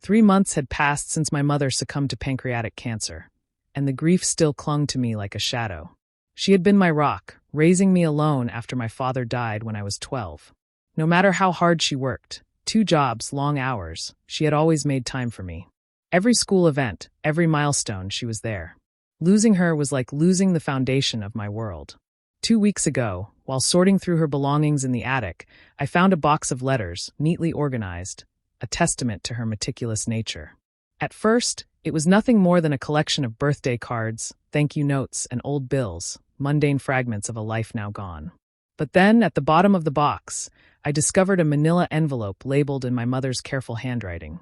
3 months had passed since my mother succumbed to pancreatic cancer, and the grief still clung to me like a shadow. She had been my rock, raising me alone after my father died when I was 12. No matter how hard she worked, 2 jobs, long hours, she had always made time for me. Every school event, every milestone, she was there. Losing her was like losing the foundation of my world. 2 weeks ago, while sorting through her belongings in the attic, I found a box of letters, neatly organized, a testament to her meticulous nature. At first, it was nothing more than a collection of birthday cards, thank-you notes, and old bills, mundane fragments of a life now gone. But then, at the bottom of the box, I discovered a manila envelope labeled in my mother's careful handwriting,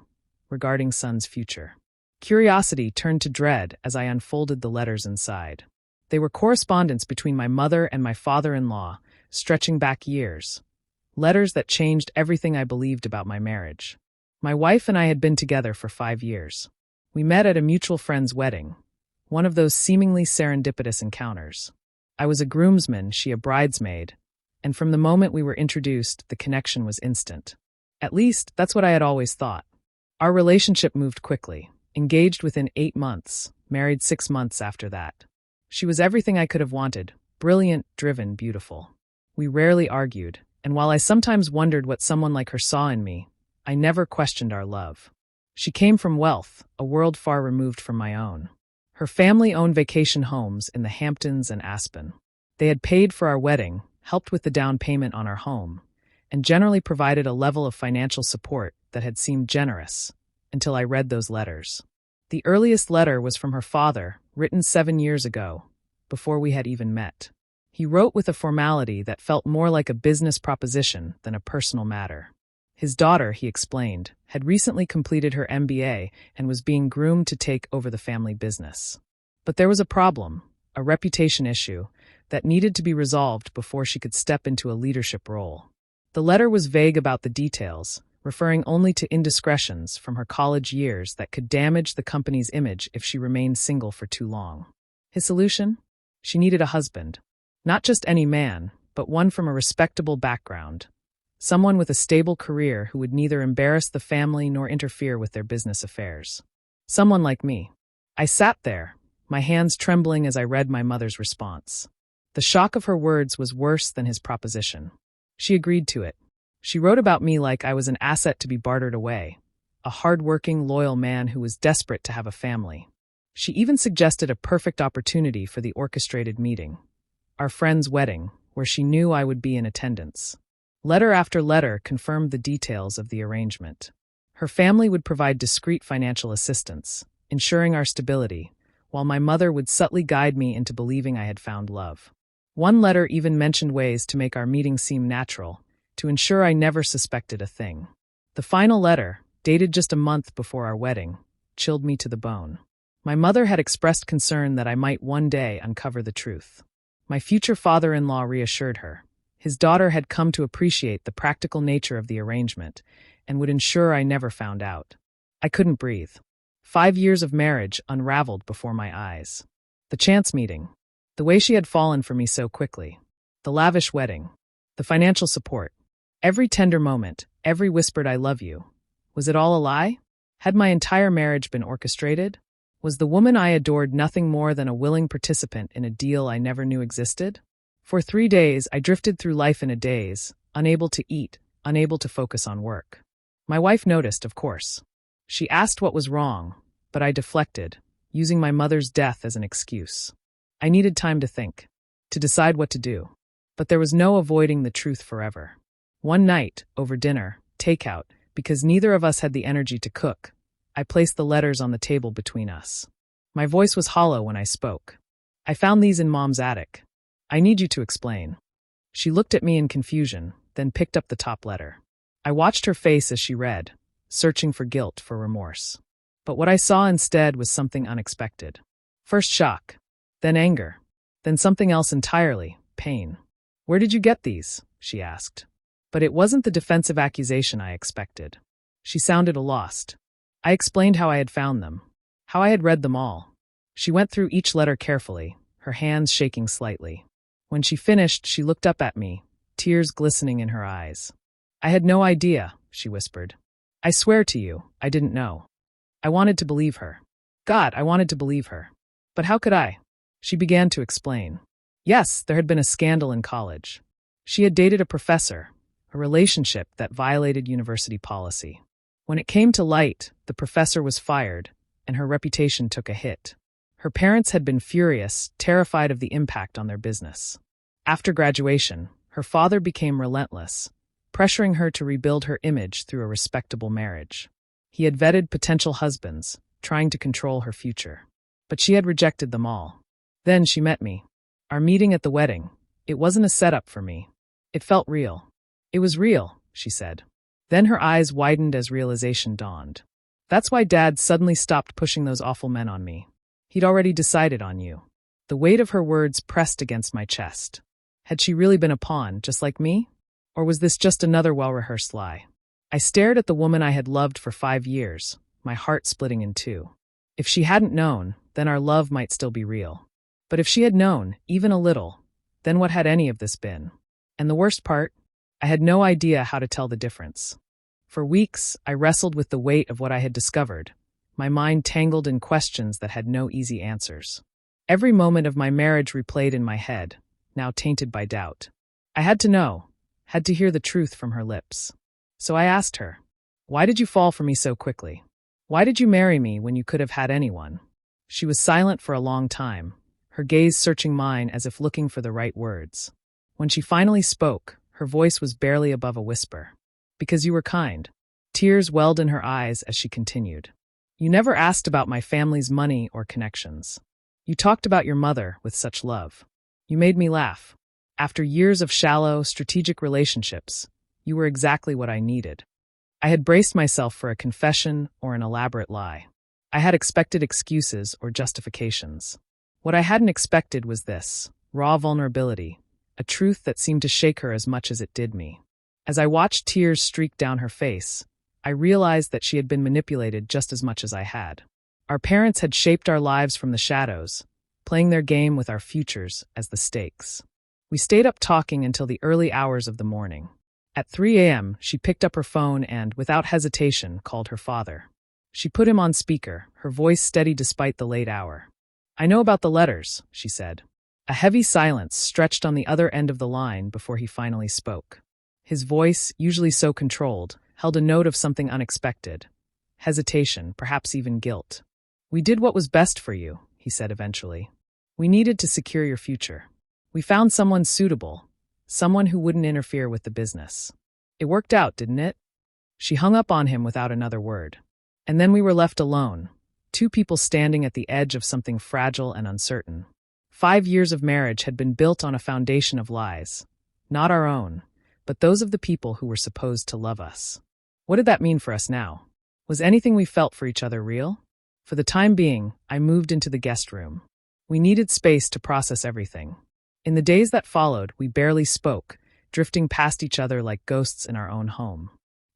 regarding son's future. Curiosity turned to dread as I unfolded the letters inside. They were correspondence between my mother and my father-in-law, stretching back years. Letters that changed everything I believed about my marriage. My wife and I had been together for 5 years. We met at a mutual friend's wedding, one of those seemingly serendipitous encounters. I was a groomsman, she a bridesmaid, and from the moment we were introduced, the connection was instant. At least, that's what I had always thought. Our relationship moved quickly, engaged within 8 months, married 6 months after that. She was everything I could have wanted, brilliant, driven, beautiful. We rarely argued, and while I sometimes wondered what someone like her saw in me, I never questioned our love. She came from wealth, a world far removed from my own. Her family owned vacation homes in the Hamptons and Aspen. They had paid for our wedding, helped with the down payment on our home, and generally provided a level of financial support that had seemed generous, until I read those letters. The earliest letter was from her father, written 7 years ago, before we had even met. He wrote with a formality that felt more like a business proposition than a personal matter. His daughter, he explained, had recently completed her MBA and was being groomed to take over the family business. But there was a problem, a reputation issue, that needed to be resolved before she could step into a leadership role. The letter was vague about the details, referring only to indiscretions from her college years that could damage the company's image if she remained single for too long. His solution? She needed a husband. Not just any man, but one from a respectable background. Someone with a stable career who would neither embarrass the family nor interfere with their business affairs. Someone like me. I sat there, my hands trembling as I read my mother's response. The shock of her words was worse than his proposition. She agreed to it. She wrote about me like I was an asset to be bartered away, a hard-working, loyal man who was desperate to have a family. She even suggested a perfect opportunity for the orchestrated meeting, our friend's wedding, where she knew I would be in attendance. Letter after letter confirmed the details of the arrangement. Her family would provide discreet financial assistance, ensuring our stability, while my mother would subtly guide me into believing I had found love. One letter even mentioned ways to make our meeting seem natural, to ensure I never suspected a thing. The final letter, dated just a month before our wedding, chilled me to the bone. My mother had expressed concern that I might one day uncover the truth. My future father-in-law reassured her. His daughter had come to appreciate the practical nature of the arrangement and would ensure I never found out. I couldn't breathe. 5 years of marriage unraveled before my eyes. The chance meeting. The way she had fallen for me so quickly. The lavish wedding. The financial support. Every tender moment, every whispered I love you. Was it all a lie? Had my entire marriage been orchestrated? Was the woman I adored nothing more than a willing participant in a deal I never knew existed? For 3 days, I drifted through life in a daze, unable to eat, unable to focus on work. My wife noticed, of course. She asked what was wrong, but I deflected, using my mother's death as an excuse. I needed time to think, to decide what to do. But there was no avoiding the truth forever. One night, over dinner, takeout, because neither of us had the energy to cook, I placed the letters on the table between us. My voice was hollow when I spoke. I found these in Mom's attic. I need you to explain. She looked at me in confusion, then picked up the top letter. I watched her face as she read, searching for guilt, for remorse. But what I saw instead was something unexpected. First shock, then anger, then something else entirely, pain. Where did you get these? She asked. But it wasn't the defensive accusation I expected. She sounded lost. I explained how I had found them, how I had read them all. She went through each letter carefully, her hands shaking slightly. When she finished, she looked up at me, tears glistening in her eyes. I had no idea, she whispered. I swear to you, I didn't know. I wanted to believe her. God, I wanted to believe her. But how could I? She began to explain. Yes, there had been a scandal in college. She had dated a professor, a relationship that violated university policy. When it came to light, the professor was fired, and her reputation took a hit. Her parents had been furious, terrified of the impact on their business. After graduation, her father became relentless, pressuring her to rebuild her image through a respectable marriage. He had vetted potential husbands, trying to control her future. But she had rejected them all. Then she met me. Our meeting at the wedding, it wasn't a setup for me. It felt real. It was real, she said. Then her eyes widened as realization dawned. That's why Dad suddenly stopped pushing those awful men on me. He'd already decided on you. The weight of her words pressed against my chest. Had she really been a pawn, just like me? Or was this just another well-rehearsed lie? I stared at the woman I had loved for 5 years, my heart splitting in two. If she hadn't known, then our love might still be real. But if she had known, even a little, then what had any of this been? And the worst part? I had no idea how to tell the difference. For weeks, I wrestled with the weight of what I had discovered, my mind tangled in questions that had no easy answers. Every moment of my marriage replayed in my head, now tainted by doubt. I had to know, had to hear the truth from her lips. So I asked her, why did you fall for me so quickly? Why did you marry me when you could have had anyone? She was silent for a long time, her gaze searching mine as if looking for the right words. When she finally spoke, her voice was barely above a whisper. Because you were kind. Tears welled in her eyes as she continued. You never asked about my family's money or connections. You talked about your mother with such love. You made me laugh. After years of shallow, strategic relationships, you were exactly what I needed. I had braced myself for a confession or an elaborate lie. I had expected excuses or justifications. What I hadn't expected was this, raw vulnerability, a truth that seemed to shake her as much as it did me. As I watched tears streak down her face, I realized that she had been manipulated just as much as I had. Our parents had shaped our lives from the shadows, playing their game with our futures as the stakes. We stayed up talking until the early hours of the morning. At 3 a.m., she picked up her phone and, without hesitation, called her father. She put him on speaker, her voice steady despite the late hour. I know about the letters, she said. A heavy silence stretched on the other end of the line before he finally spoke. His voice, usually so controlled, held a note of something unexpected. Hesitation, perhaps even guilt. We did what was best for you, he said eventually. We needed to secure your future. We found someone suitable, someone who wouldn't interfere with the business. It worked out, didn't it? She hung up on him without another word. And then we were left alone, two people standing at the edge of something fragile and uncertain. 5 years of marriage had been built on a foundation of lies, not our own, but those of the people who were supposed to love us. What did that mean for us now? Was anything we felt for each other real? For the time being, I moved into the guest room. We needed space to process everything. In the days that followed, we barely spoke, drifting past each other like ghosts in our own home.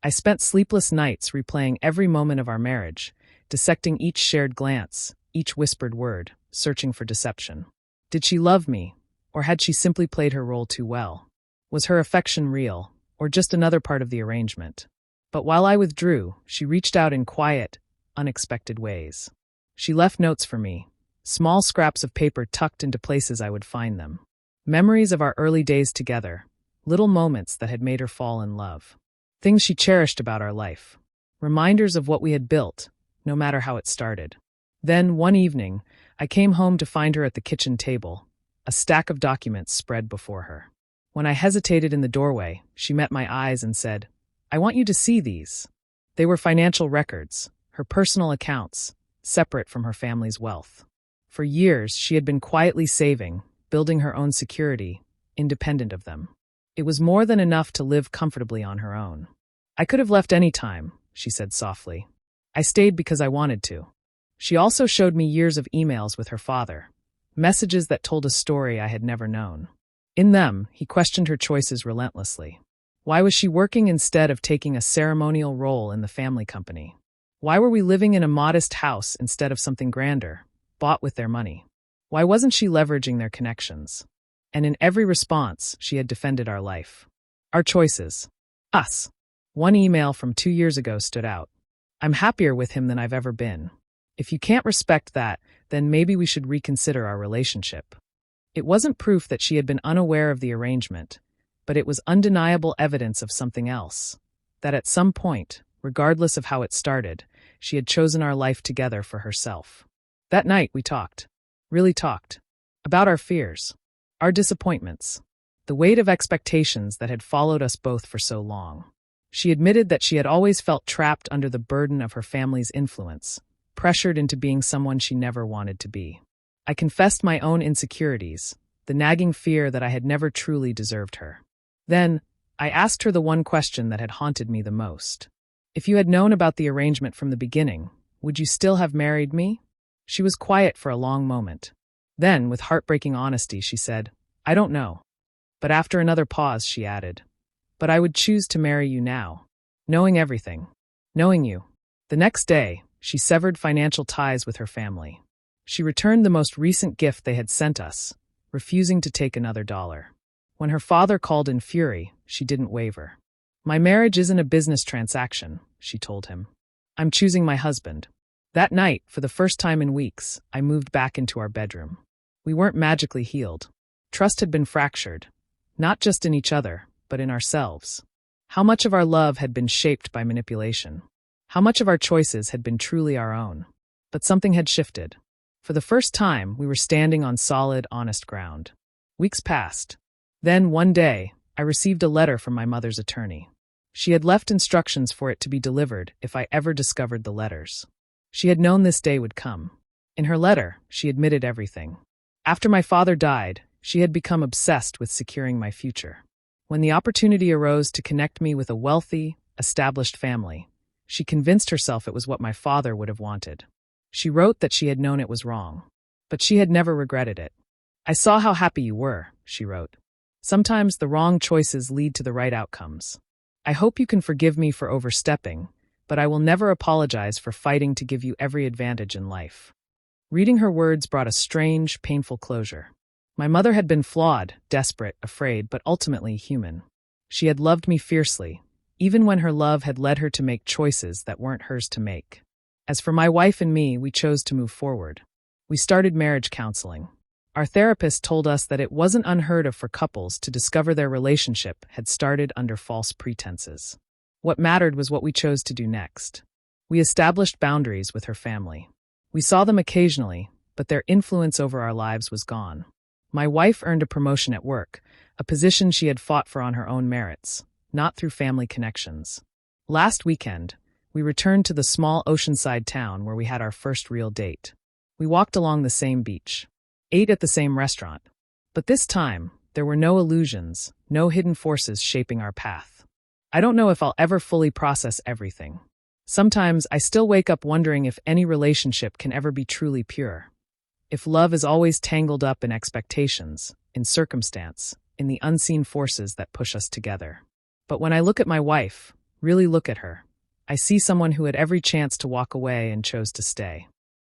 I spent sleepless nights replaying every moment of our marriage, dissecting each shared glance, each whispered word, searching for deception. Did she love me, or had she simply played her role too well? Was her affection real, or just another part of the arrangement? But while I withdrew, she reached out in quiet, unexpected ways. She left notes for me, small scraps of paper tucked into places I would find them. Memories of our early days together, little moments that had made her fall in love. Things she cherished about our life. Reminders of what we had built, no matter how it started. Then, one evening, I came home to find her at the kitchen table, a stack of documents spread before her. When I hesitated in the doorway, she met my eyes and said, I want you to see these. They were financial records, her personal accounts, separate from her family's wealth. For years, she had been quietly saving, building her own security, independent of them. It was more than enough to live comfortably on her own. I could have left any time, she said softly. I stayed because I wanted to. She also showed me years of emails with her father, messages that told a story I had never known. In them, he questioned her choices relentlessly. Why was she working instead of taking a ceremonial role in the family company? Why were we living in a modest house instead of something grander, bought with their money? Why wasn't she leveraging their connections? And in every response, she had defended our life. Our choices. Us. One email from 2 years ago stood out. I'm happier with him than I've ever been. If you can't respect that, then maybe we should reconsider our relationship. It wasn't proof that she had been unaware of the arrangement, but it was undeniable evidence of something else. That at some point, regardless of how it started, she had chosen our life together for herself. That night we talked. Really talked. About our fears. Our disappointments. The weight of expectations that had followed us both for so long. She admitted that she had always felt trapped under the burden of her family's influence, pressured into being someone she never wanted to be. I confessed my own insecurities, the nagging fear that I had never truly deserved her. Then, I asked her the one question that had haunted me the most. If you had known about the arrangement from the beginning, would you still have married me? She was quiet for a long moment. Then, with heartbreaking honesty, she said, I don't know. But after another pause, she added, but I would choose to marry you now. Knowing everything. Knowing you. The next day, she severed financial ties with her family. She returned the most recent gift they had sent us, refusing to take another dollar. When her father called in fury, she didn't waver. My marriage isn't a business transaction, she told him. I'm choosing my husband. That night, for the first time in weeks, I moved back into our bedroom. We weren't magically healed. Trust had been fractured, not just in each other, but in ourselves. How much of our love had been shaped by manipulation? How much of our choices had been truly our own? But something had shifted. For the first time, we were standing on solid, honest ground. Weeks passed. Then, one day, I received a letter from my mother's attorney. She had left instructions for it to be delivered if I ever discovered the letters. She had known this day would come. In her letter, she admitted everything. After my father died, she had become obsessed with securing my future. When the opportunity arose to connect me with a wealthy, established family, she convinced herself it was what my father would have wanted. She wrote that she had known it was wrong, but she had never regretted it. I saw how happy you were, she wrote. Sometimes the wrong choices lead to the right outcomes. I hope you can forgive me for overstepping, but I will never apologize for fighting to give you every advantage in life. Reading her words brought a strange, painful closure. My mother had been flawed, desperate, afraid, but ultimately human. She had loved me fiercely, even when her love had led her to make choices that weren't hers to make. As for my wife and me, we chose to move forward. We started marriage counseling. Our therapist told us that it wasn't unheard of for couples to discover their relationship had started under false pretenses. What mattered was what we chose to do next. We established boundaries with her family. We saw them occasionally, but their influence over our lives was gone. My wife earned a promotion at work, a position she had fought for on her own merits, not through family connections. Last weekend, we returned to the small oceanside town where we had our first real date. We walked along the same beach, ate at the same restaurant. But this time, there were no illusions, no hidden forces shaping our path. I don't know if I'll ever fully process everything. Sometimes I still wake up wondering if any relationship can ever be truly pure. If love is always tangled up in expectations, in circumstance, in the unseen forces that push us together. But when I look at my wife, really look at her, I see someone who had every chance to walk away and chose to stay.